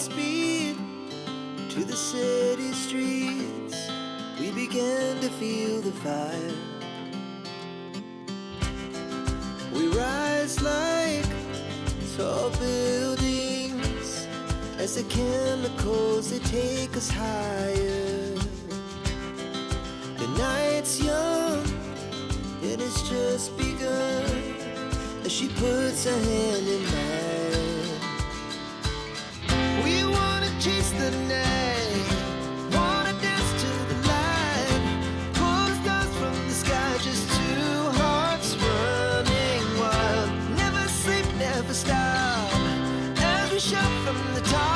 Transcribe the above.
speed to the city streets. We began to feel the fire. We rise like tall buildings as the chemicals, they take us higher. The night's young, it has just begun as she puts her hand in mine. We wanna chase the night, wanna dance to the light, pull the stars from the sky, just two hearts running wild. Never sleep, never stop, as we shout from the top.